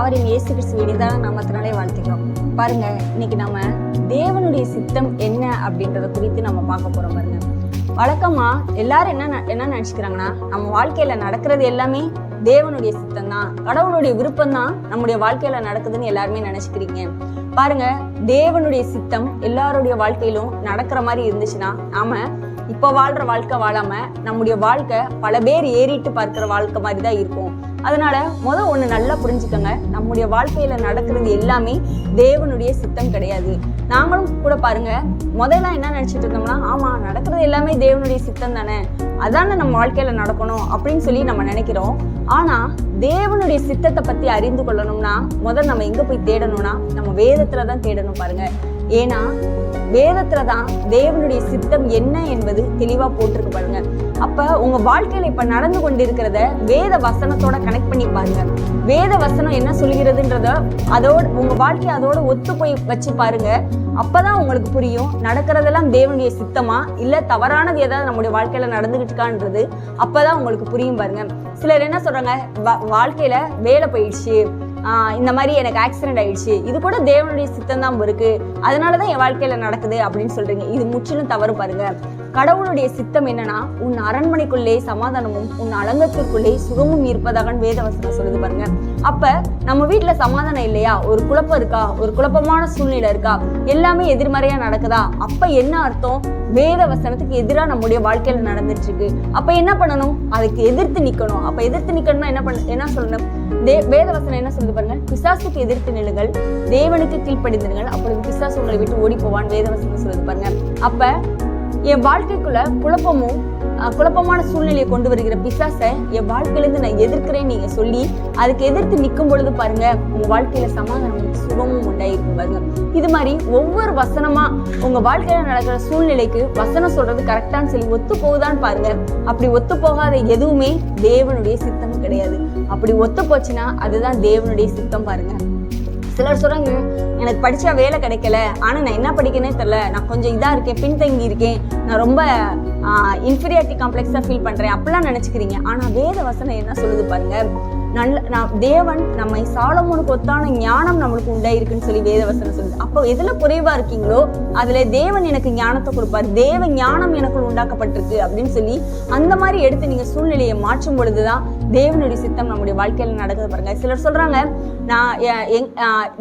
அவரின் இயேசு கிறிஸ்து இனிதான நாமத்தினாலே வாழ்த்துக்கிறோம். பாருங்க, இன்னைக்கு நம்ம தேவனுடைய சித்தம் என்ன அப்படின்றத குறித்து நம்ம பார்க்க போறோம். பாருங்க, வழக்கமா எல்லாரும் என்ன நினைச்சுக்கிறாங்கன்னா, நம்ம வாழ்க்கையில நடக்கிறது எல்லாமே தேவனுடைய சித்தம் தான், கடவுளுடைய விருப்பம் தான் நம்முடைய வாழ்க்கையில நடக்குதுன்னு எல்லாருமே நினைச்சுக்கிறீங்க. பாருங்க, தேவனுடைய சித்தம் எல்லாருடைய வாழ்க்கையிலும் நடக்கிற மாதிரி இருந்துச்சுன்னா, நாம இப்ப வாழ்ற வாழ்க்கை வாழாம நம்முடைய வாழ்க்கை பல பேர் ஏறிட்டு பார்க்கிற வாழ்க்கை மாதிரி தான் இருக்கும். அதனால ஒண்ணு நல்லா புரிஞ்சுக்கோங்க, நம்முடைய வாழ்க்கையில நடக்கிறது எல்லாமே தேவனுடைய சித்தம் கிடையாது. நாங்களும் கூட பாருங்க, முதல்ல என்ன நினைச்சிட்டு இருந்தோம்னா, ஆமா நடக்கிறது எல்லாமே தேவனுடைய சித்தம் தானே, அதான நம்ம வாழ்க்கையில நடக்கணும் அப்படின்னு சொல்லி நம்ம நினைக்கிறோம். ஆனா தேவனுடைய சித்தத்தை பத்தி அறிந்து கொள்ளணும்னா முதல்ல நம்ம எங்க போய் தேடணும்னா நம்ம வேதத்துலதான் தேடணும். பாருங்க, ஏன்னா வேதத்துலதான் தேவனுடைய சித்தம் என்ன என்பது தெளிவா போட்டிருக்கு. பாருங்க, அப்ப உங்க வாழ்க்கையில இப்ப நடந்து கொண்டிருக்கிறத வேத வசனத்தோட கனெக்ட் பண்ணி பாருங்க. வேத வசனம் என்ன சொல்கிறதுன்றத அதோட உங்க வாழ்க்கையை அதோட ஒத்து போய் வச்சு பாருங்க. அப்பதான் உங்களுக்கு புரியும், நடக்கிறதெல்லாம் தேவனுடைய சித்தமா இல்ல தவறானது ஏதாவது நம்முடைய வாழ்க்கையில நடந்துகிட்டு இருக்கான்றது அப்பதான் உங்களுக்கு புரியும். பாருங்க, சிலர் என்ன சொல்றாங்க, வாழ்க்கையில வேலை போயிடுச்சு, இந்த மாதிரி எனக்கு ஆக்சிடென்ட் ஆயிடுச்சு, இது கூட தேவனுடைய சித்தம் தான் இருக்கு, அதனாலதான் என் வாழ்க்கையில நடக்குது அப்படின்னு சொல்றீங்க. இது முற்றிலும் தவறு. பாருங்க, கடவுளுடைய சித்தம் என்னன்னா, உன் அரண்மனைக்குள்ளே சமாதானமும் உன் அலங்கத்திற்குள்ளே சுகமும் இருப்பதாக வேதவசனம் சொல்லுது. பாருங்க, அப்ப நம்ம வீட்டுல சமாதானம் இல்லையா, ஒரு குழப்பம் இருக்கா, ஒரு குழப்பமான சூழ்நிலை இருக்கா, எல்லாமே எதிர்மறையா நடக்குதா, அப்ப என்ன அர்த்தம், வேத வசனத்துக்கு எதிராக நம்முடைய வாழ்க்கையில நடந்துட்டு இருக்கு. அப்ப என்ன பண்ணணும், அதுக்கு எதிர்த்து நிக்கணும். அப்ப எதிர்த்து நிக்கணும்னா என்ன சொல்லணும், வேத வசனம் என்ன சொல்லுது பாருங்க, பிசாசுக்கு எதிர்த்து நில்லுங்கள், தேவனுக்கு கீழ்ப்படிந்திருங்கள், அப்பொழுது பிசாசு உங்களை விட்டு ஓடி போவான் வேத வசனம் சொல்லுது. பாருங்க, அப்ப என் வாழ்க்கைக்குள்ள குழப்பமான சூழ்நிலையை கொண்டு வருகிற பிசாசை என் வாழ்க்கையிலிருந்து நான் எதிர்க்கிறேன்னு நீங்க சொல்லி அதுக்கு எதிர்த்து நிற்கும் பொழுது பாருங்க, உங்க வாழ்க்கையில சமாதானமும் சுகமும் உண்டாயிருக்கும். பாருங்க, இது மாதிரி ஒவ்வொரு வசனமா உங்க வாழ்க்கையில நடக்கிற சூழ்நிலைக்கு வசனம் சொல்றது கரெக்டான்னு சொல்லி ஒத்து போகுதான்னு பாருங்க. அப்படி ஒத்து போகாத எதுவுமே தேவனுடைய சித்தம் கிடையாது. அப்படி ஒத்து போச்சுன்னா அதுதான் தேவனுடைய சித்தம். பாருங்க, சிலர் சொல்றாங்க, எனக்கு படிச்சா வேலை கிடைக்கல, ஆனா நான் என்ன படிக்கனே தெரியல, நான் கொஞ்சம் இதா இருக்கேன், பின்தங்கி இருக்கேன், நான் ரொம்ப இன்ஃபீரியாரிட்டி காம்ப்ளெக்ஸா ஃபீல் பண்றேன் அப்படிலாம் நினைச்சுக்கிறீங்க. ஆனா வேத வசனம் என்ன சொல்லுது பாருங்க, தேவன் நம்மை சாலமோனுக்கு ஒத்தான ஞானம் நம்மளுக்கு உண்டாயிருக்குன்னு சொல்லி வேதவசனம் சொல்லுது. அப்போ எதுல குறைவா இருக்கீங்களோ அதுல தேவன் எனக்கு ஞானத்தை கொடுப்பார், தேவ ஞானம் எனக்குள் உண்டாக்கப்பட்டிருக்கு அப்படின்னு சொல்லி அந்த மாதிரி எடுத்து நீங்க சூழ்நிலையை மாற்றும் பொழுதுதான் தேவனுடைய சித்தம் நம்முடைய வாழ்க்கையில நடக்குது. பாருங்க, சிலர் சொல்றாங்க,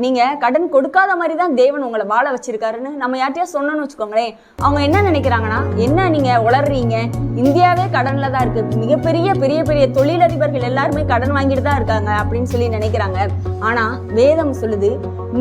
நீங்க கடன் கொடுக்காத மாதிரி தான் தேவன் உங்களை வாழ வச்சிருக்காருன்னு நம்ம யார்ட்டையா சொன்னோம்னு வச்சுக்கோங்களேன், அவங்க என்ன நினைக்கிறாங்கன்னா, என்ன நீங்க உளறீங்க, இந்தியாவே கடன்ல தான் இருக்கு, மிகப்பெரிய பெரிய பெரிய தொழிலதிபர்கள் எல்லாருமே கடன் வாங்கிட்டு தான் இருக்காங்க அப்படின்னு சொல்லி நினைக்கிறாங்க. ஆனா வேதம் சொல்லுது,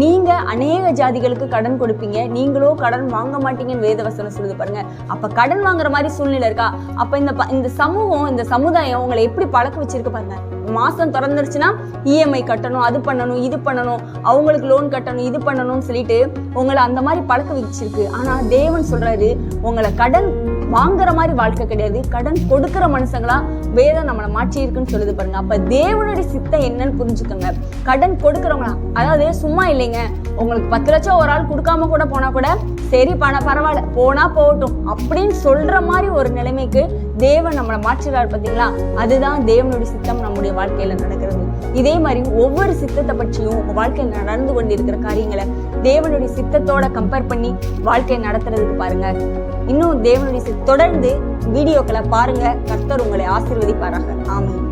நீங்க அநேக ஜாதிகளுக்கு கடன் கொடுப்பீங்க, நீங்களோ கடன் வாங்க மாட்டீங்கன்னு வேதவசனம் சொல்லுது. பாருங்க, அப்ப கடன் வாங்குற மாதிரி சூழ்நிலை இருக்கா, அப்ப இந்த சமூகம் இந்த சமுதாயம் உங்களை எப்படி பழக்க வச்சிருக்கு பாருங்க. மாசம் திறந்துருச்சுன்னா இஎம்ஐ கட்டணும், அது பண்ணணும், இது பண்ணணும், அவங்களுக்கு லோன் கட்டணும், இது பண்ணணும்னு சொல்லிட்டு உங்களை அந்த மாதிரி பழக்க வச்சிருக்கு. ஆனா தேவன் சொல்றாரு, உங்களை கடன் வாங்குற மாதிரி வாழ்க்கை கிடையாது, கடன் கொடுக்கிற மனுஷங்களா வேதம் நம்மளை மாற்றி இருக்குன்னு சொல்லுது. பாருங்க, அப்ப தேவனுடைய சித்தம் என்னன்னு புரிஞ்சுக்கோங்க. கடன் கொடுக்கறவங்களா, அதாவது சும்மா இல்லைங்க, உங்களுக்கு 10 லட்சம் ஒரு ஆள் கொடுக்காம கூட போனா கூட சரி பரவாயில்ல போனா போகட்டும் அப்படின்னு சொல்ற மாதிரி ஒரு நிலைமைக்கு தேவன் நம்மளை மாற்றுறாரு. பார்த்தீங்களா, அதுதான் தேவனுடைய சித்தம் நம்முடைய வாழ்க்கையில நடக்கிறது. இதே மாதிரி ஒவ்வொரு சித்தத்தை பற்றியும் உங்க வாழ்க்கையில் நடந்து கொண்டிருக்கிற காரியங்களை தேவனுடைய சித்தத்தோட கம்பேர் பண்ணி வாழ்க்கையை நடத்துறதுக்கு பாருங்க. இன்னும் தேவனுடைய தொடர்ந்து வீடியோக்களை பாருங்க. கர்த்தர் உங்களை ஆசீர்வதிப்பாராக. ஆமென்.